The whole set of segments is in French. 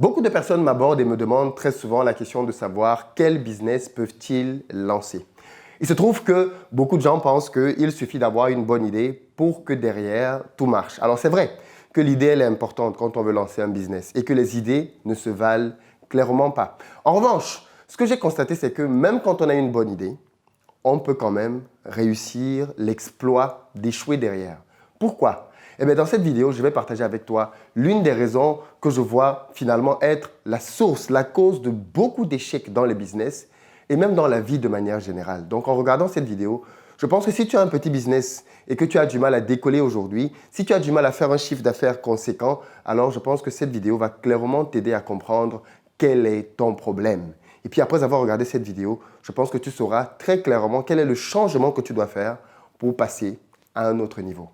Beaucoup de personnes m'abordent et me demandent très souvent la question de savoir quel business peuvent-ils lancer. Il se trouve que beaucoup de gens pensent qu'il suffit d'avoir une bonne idée pour que derrière tout marche. Alors c'est vrai que l'idée elle est importante quand on veut lancer un business et que les idées ne se valent clairement pas. En revanche, ce que j'ai constaté c'est que même quand on a une bonne idée, on peut quand même réussir l'exploit d'échouer derrière. Pourquoi? Eh bien, dans cette vidéo, je vais partager avec toi l'une des raisons que je vois finalement être la source, la cause de beaucoup d'échecs dans les business et même dans la vie de manière générale. Donc, en regardant cette vidéo, je pense que si tu as un petit business et que tu as du mal à décoller aujourd'hui, si tu as du mal à faire un chiffre d'affaires conséquent, alors je pense que cette vidéo va clairement t'aider à comprendre quel est ton problème. Et puis après avoir regardé cette vidéo, je pense que tu sauras très clairement quel est le changement que tu dois faire pour passer à un autre niveau.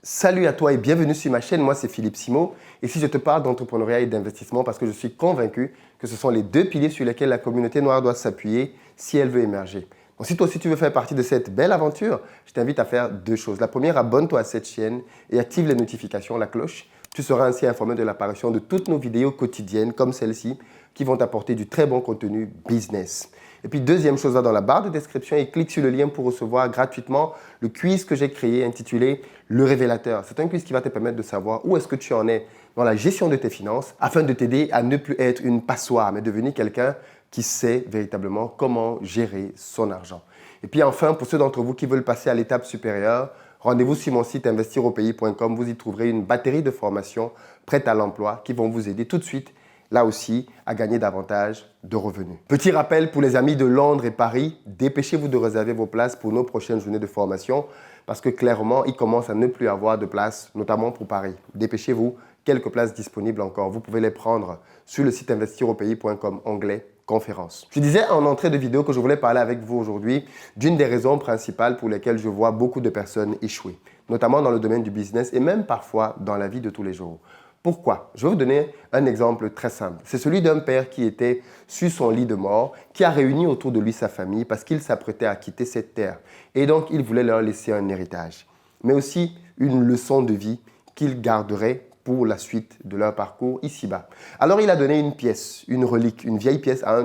Salut à toi et bienvenue sur ma chaîne, moi c'est Philippe Simo. Ici je te parle d'entrepreneuriat et d'investissement parce que je suis convaincu que ce sont les deux piliers sur lesquels la communauté noire doit s'appuyer si elle veut émerger. Donc si toi aussi tu veux faire partie de cette belle aventure, je t'invite à faire deux choses. La première, abonne-toi à cette chaîne et active les notifications, la cloche. Tu seras ainsi informé de l'apparition de toutes nos vidéos quotidiennes comme celle-ci qui vont t'apporter du très bon contenu business. Et puis deuxième chose, va dans la barre de description et clique sur le lien pour recevoir gratuitement le quiz que j'ai créé intitulé Le Révélateur. C'est un quiz qui va te permettre de savoir où est-ce que tu en es dans la gestion de tes finances afin de t'aider à ne plus être une passoire mais devenir quelqu'un qui sait véritablement comment gérer son argent. Et puis enfin, pour ceux d'entre vous qui veulent passer à l'étape supérieure, rendez-vous sur mon site investiraupays.com. Vous y trouverez une batterie de formations prêtes à l'emploi qui vont vous aider tout de suite là aussi, à gagner davantage de revenus. Petit rappel pour les amis de Londres et Paris, dépêchez-vous de réserver vos places pour nos prochaines journées de formation parce que clairement, il commence à ne plus avoir de place, notamment pour Paris. Dépêchez-vous, quelques places disponibles encore. Vous pouvez les prendre sur le site investiraupays.com, onglet conférence. Je disais en entrée de vidéo que je voulais parler avec vous aujourd'hui d'une des raisons principales pour lesquelles je vois beaucoup de personnes échouer, notamment dans le domaine du business et même parfois dans la vie de tous les jours. Pourquoi? Je vais vous donner un exemple très simple. C'est celui d'un père qui était sur son lit de mort, qui a réuni autour de lui sa famille parce qu'il s'apprêtait à quitter cette terre. Et donc, il voulait leur laisser un héritage, mais aussi une leçon de vie qu'il garderait pour la suite de leur parcours ici-bas. Alors, il a donné une pièce, une relique, une vieille pièce à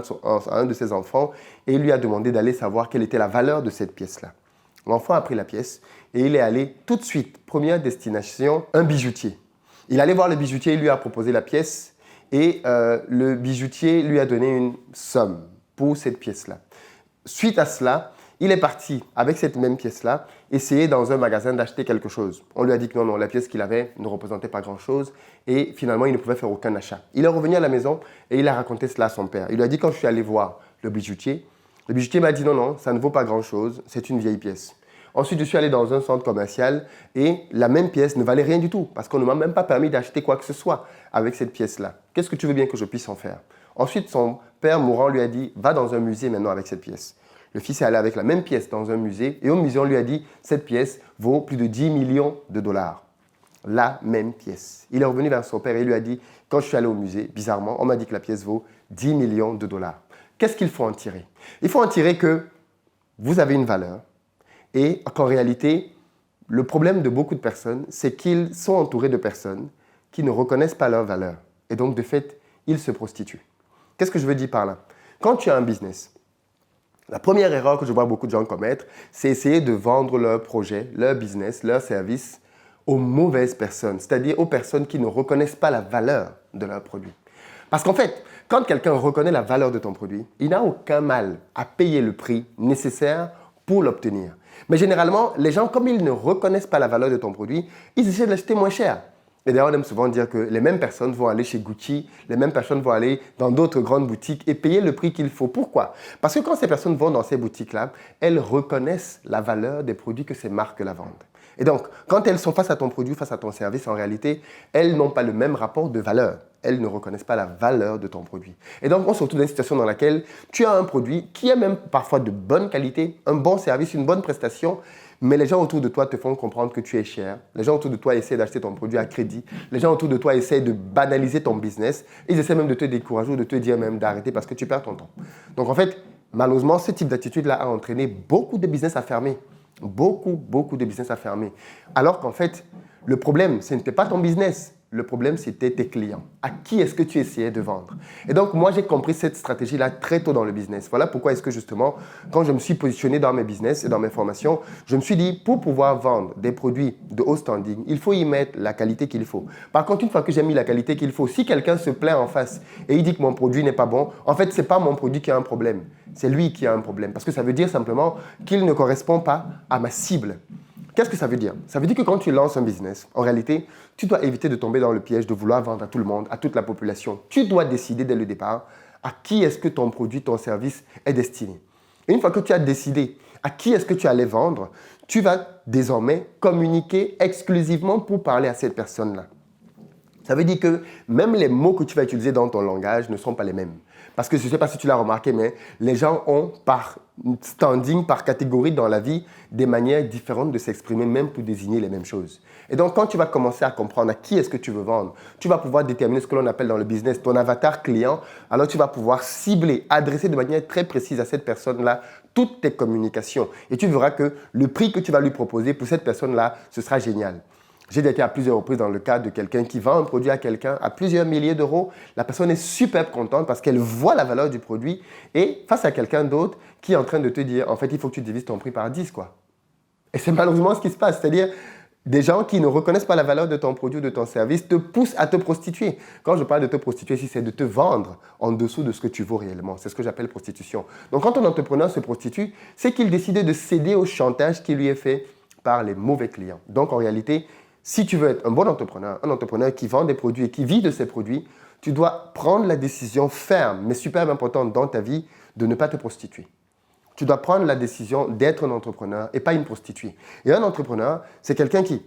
un de ses enfants et il lui a demandé d'aller savoir quelle était la valeur de cette pièce-là. L'enfant a pris la pièce et il est allé tout de suite, première destination, un bijoutier. Il allait voir le bijoutier, il lui a proposé la pièce et le bijoutier lui a donné une somme pour cette pièce-là. Suite à cela, il est parti avec cette même pièce-là, essayer dans un magasin d'acheter quelque chose. On lui a dit que non, la pièce qu'il avait ne représentait pas grand-chose et finalement, il ne pouvait faire aucun achat. Il est revenu à la maison et il a raconté cela à son père. Il lui a dit quand je suis allé voir le bijoutier m'a dit non, ça ne vaut pas grand-chose, c'est une vieille pièce. Ensuite, je suis allé dans un centre commercial et la même pièce ne valait rien du tout parce qu'on ne m'a même pas permis d'acheter quoi que ce soit avec cette pièce-là. Qu'est-ce que tu veux bien que je puisse en faire? Ensuite, son père mourant lui a dit, va dans un musée maintenant avec cette pièce. Le fils est allé avec la même pièce dans un musée et au musée, on lui a dit, cette pièce vaut plus de 10 millions de dollars. La même pièce. Il est revenu vers son père et il lui a dit, quand je suis allé au musée, bizarrement, on m'a dit que la pièce vaut 10 millions de dollars. Qu'est-ce qu'il faut en tirer? Il faut en tirer que vous avez une valeur. Et qu'en réalité, le problème de beaucoup de personnes, c'est qu'ils sont entourés de personnes qui ne reconnaissent pas leur valeur. Et donc, de fait, ils se prostituent. Qu'est-ce que je veux dire par là? Quand tu as un business, la première erreur que je vois beaucoup de gens commettre, c'est essayer de vendre leur projet, leur business, leur service aux mauvaises personnes, c'est-à-dire aux personnes qui ne reconnaissent pas la valeur de leur produit. Parce qu'en fait, quand quelqu'un reconnaît la valeur de ton produit, il n'a aucun mal à payer le prix nécessaire pour l'obtenir. Mais généralement, les gens, comme ils ne reconnaissent pas la valeur de ton produit, ils essaient de l'acheter moins cher. Et d'ailleurs, on aime souvent dire que les mêmes personnes vont aller chez Gucci, les mêmes personnes vont aller dans d'autres grandes boutiques et payer le prix qu'il faut. Pourquoi? Parce que quand ces personnes vont dans ces boutiques-là, elles reconnaissent la valeur des produits que ces marques-là vendent. Et donc, quand elles sont face à ton produit, face à ton service, en réalité, elles n'ont pas le même rapport de valeur. Elles ne reconnaissent pas la valeur de ton produit. Et donc, on se retrouve dans une situation dans laquelle tu as un produit qui est même parfois de bonne qualité, un bon service, une bonne prestation, mais les gens autour de toi te font comprendre que tu es cher. Les gens autour de toi essaient d'acheter ton produit à crédit. Les gens autour de toi essaient de banaliser ton business. Ils essaient même de te décourager ou de te dire même d'arrêter parce que tu perds ton temps. Donc, en fait, malheureusement, ce type d'attitude-là a entraîné beaucoup de business à fermer. Beaucoup de business à fermer. Alors qu'en fait, le problème, ce n'était pas ton business. Le problème, c'était tes clients. À qui est-ce que tu essayais de vendre? Et donc, moi, j'ai compris cette stratégie-là très tôt dans le business. Voilà pourquoi est-ce que justement, quand je me suis positionné dans mes business et dans mes formations, je me suis dit, pour pouvoir vendre des produits de haut standing, il faut y mettre la qualité qu'il faut. Par contre, une fois que j'ai mis la qualité qu'il faut, si quelqu'un se plaint en face et il dit que mon produit n'est pas bon, en fait, ce n'est pas mon produit qui a un problème. C'est lui qui a un problème. Parce que ça veut dire simplement qu'il ne correspond pas à ma cible. Qu'est-ce que ça veut dire? Ça veut dire que quand tu lances un business, en réalité, tu dois éviter de tomber dans le piège de vouloir vendre à tout le monde, à toute la population. Tu dois décider dès le départ à qui est-ce que ton produit, ton service est destiné. Et une fois que tu as décidé à qui est-ce que tu allais vendre, tu vas désormais communiquer exclusivement pour parler à cette personne-là. Ça veut dire que même les mots que tu vas utiliser dans ton langage ne sont pas les mêmes. Parce que je ne sais pas si tu l'as remarqué, mais les gens ont par standing, par catégorie dans la vie, des manières différentes de s'exprimer, même pour désigner les mêmes choses. Et donc, quand tu vas commencer à comprendre à qui est-ce que tu veux vendre, tu vas pouvoir déterminer ce que l'on appelle dans le business ton avatar client. Alors, tu vas pouvoir cibler, adresser de manière très précise à cette personne-là toutes tes communications. Et tu verras que le prix que tu vas lui proposer pour cette personne-là, ce sera génial. J'ai été à plusieurs reprises dans le cas de quelqu'un qui vend un produit à quelqu'un à plusieurs milliers d'euros. La personne est super contente parce qu'elle voit la valeur du produit et face à quelqu'un d'autre qui est en train de te dire, en fait, il faut que tu divises ton prix par 10, quoi. Et c'est malheureusement ce qui se passe. C'est-à-dire, des gens qui ne reconnaissent pas la valeur de ton produit ou de ton service te poussent à te prostituer. Quand je parle de te prostituer, c'est de te vendre en dessous de ce que tu vaux réellement. C'est ce que j'appelle prostitution. Donc, quand un entrepreneur se prostitue, c'est qu'il décide de céder au chantage qui lui est fait par les mauvais clients. Donc, en réalité, si tu veux être un bon entrepreneur, un entrepreneur qui vend des produits et qui vit de ses produits, tu dois prendre la décision ferme, mais super importante dans ta vie, de ne pas te prostituer. Tu dois prendre la décision d'être un entrepreneur et pas une prostituée. Et un entrepreneur, c'est quelqu'un qui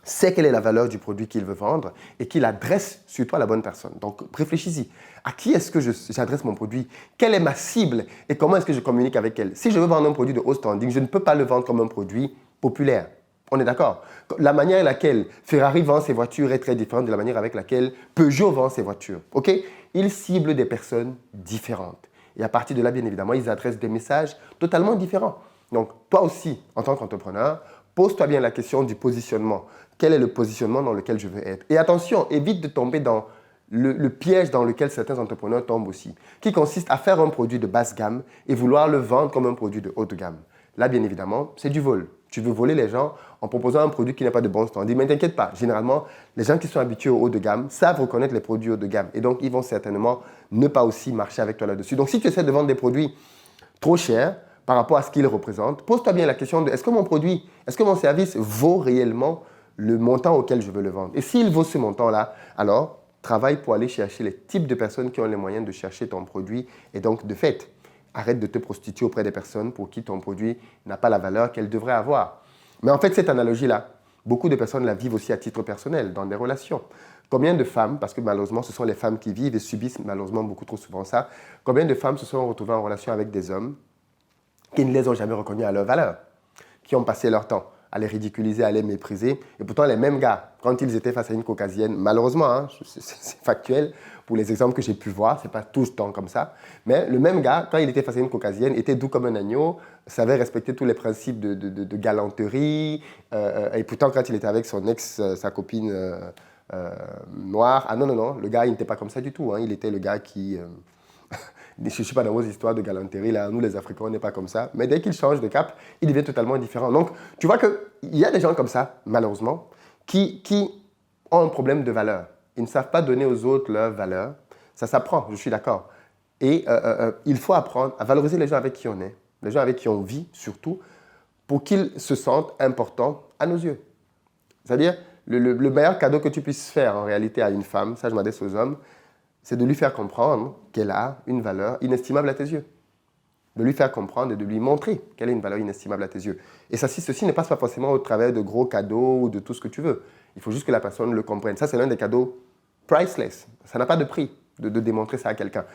sait quelle est la valeur du produit qu'il veut vendre et qu'il adresse sur toi la bonne personne. Donc, réfléchis-y. À qui est-ce que j'adresse mon produit? Quelle est ma cible? Et comment est-ce que je communique avec elle? Si je veux vendre un produit de haut standing, je ne peux pas le vendre comme un produit populaire. On est d'accord? La manière avec laquelle Ferrari vend ses voitures est très différente de la manière avec laquelle Peugeot vend ses voitures. OK? Ils ciblent des personnes différentes. Et à partir de là, bien évidemment, ils adressent des messages totalement différents. Donc, toi aussi, en tant qu'entrepreneur, pose-toi bien la question du positionnement. Quel est le positionnement dans lequel je veux être? Et attention, évite de tomber dans le piège dans lequel certains entrepreneurs tombent aussi, qui consiste à faire un produit de basse gamme et vouloir le vendre comme un produit de haute gamme. Là, bien évidemment, c'est du vol. Tu veux voler les gens en proposant un produit qui n'est pas de bon standing. Mais ne t'inquiète pas, généralement, les gens qui sont habitués au haut de gamme savent reconnaître les produits haut de gamme. Et donc, ils vont certainement ne pas aussi marcher avec toi là-dessus. Donc, si tu essaies de vendre des produits trop chers par rapport à ce qu'ils représentent, pose-toi bien la question de est-ce que mon produit, est-ce que mon service vaut réellement le montant auquel je veux le vendre? Et s'il vaut ce montant-là, alors travaille pour aller chercher les types de personnes qui ont les moyens de chercher ton produit. Et donc, de fait, arrête de te prostituer auprès des personnes pour qui ton produit n'a pas la valeur qu'elle devrait avoir. Mais en fait, cette analogie-là, beaucoup de personnes la vivent aussi à titre personnel, dans des relations. Combien de femmes, parce que malheureusement, ce sont les femmes qui vivent et subissent malheureusement beaucoup trop souvent ça, combien de femmes se sont retrouvées en relation avec des hommes qui ne les ont jamais reconnus à leur valeur, qui ont passé leur temps à les ridiculiser, à les mépriser. Et pourtant, les mêmes gars, quand ils étaient face à une caucasienne, malheureusement, hein, c'est factuel, pour les exemples que j'ai pu voir, ce n'est pas tout le temps comme ça, mais le même gars, quand il était face à une caucasienne, était doux comme un agneau, savait respecter tous les principes de galanterie, et pourtant, quand il était avec son ex, sa copine noire, ah non, le gars, il n'était pas comme ça du tout, hein, il était le gars qui... je ne suis pas dans vos histoires de galanterie, là, nous les Africains, on n'est pas comme ça. Mais dès qu'il change de cap, il devient totalement différent. Donc, tu vois qu'il y a des gens comme ça, malheureusement, qui ont un problème de valeur. Ils ne savent pas donner aux autres leur valeur. Ça s'apprend, je suis d'accord. Et il faut apprendre à valoriser les gens avec qui on est, les gens avec qui on vit surtout, pour qu'ils se sentent importants à nos yeux. C'est-à-dire, Le meilleur cadeau que tu puisses faire en réalité à une femme, ça je m'adresse aux hommes, c'est de lui faire comprendre qu'elle a une valeur inestimable à tes yeux. De lui faire comprendre et de lui montrer qu'elle a une valeur inestimable à tes yeux. Et ça, ceci ne passe pas forcément au travers de gros cadeaux ou de tout ce que tu veux. Il faut juste que la personne le comprenne. Ça, c'est l'un des cadeaux priceless. Ça n'a pas de prix de démontrer ça à quelqu'un.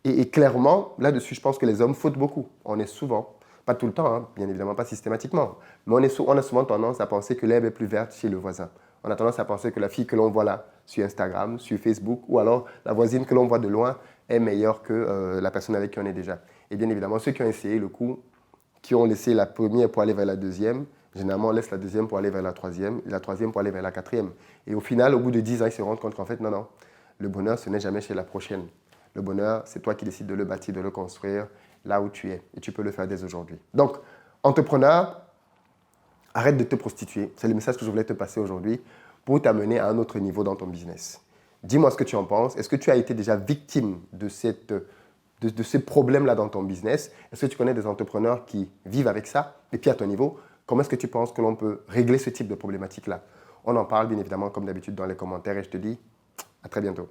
Et clairement, là-dessus, je pense que les hommes fautent beaucoup. On est souvent, pas tout le temps, hein, bien évidemment pas systématiquement, mais on a souvent tendance à penser que l'herbe est plus verte chez le voisin. On a tendance à penser que la fille que l'on voit là, sur Instagram, sur Facebook, ou alors la voisine que l'on voit de loin est meilleure que la personne avec qui on est déjà. Et bien évidemment, ceux qui ont essayé le coup, qui ont laissé la première pour aller vers la deuxième, généralement on laisse la deuxième pour aller vers la troisième, et la troisième pour aller vers la quatrième. Et au final, au bout de 10 ans, ils se rendent compte qu'en fait, non, le bonheur, ce n'est jamais chez la prochaine. Le bonheur, c'est toi qui décides de le bâtir, de le construire là où tu es. Et tu peux le faire dès aujourd'hui. Donc, entrepreneur, arrête de te prostituer. C'est le message que je voulais te passer aujourd'hui pour t'amener à un autre niveau dans ton business. Dis-moi ce que tu en penses. Est-ce que tu as été déjà victime de ces problèmes-là dans ton business? Est-ce que tu connais des entrepreneurs qui vivent avec ça? Et puis à ton niveau, comment est-ce que tu penses que l'on peut régler ce type de problématique-là? On en parle bien évidemment comme d'habitude dans les commentaires et je te dis à très bientôt.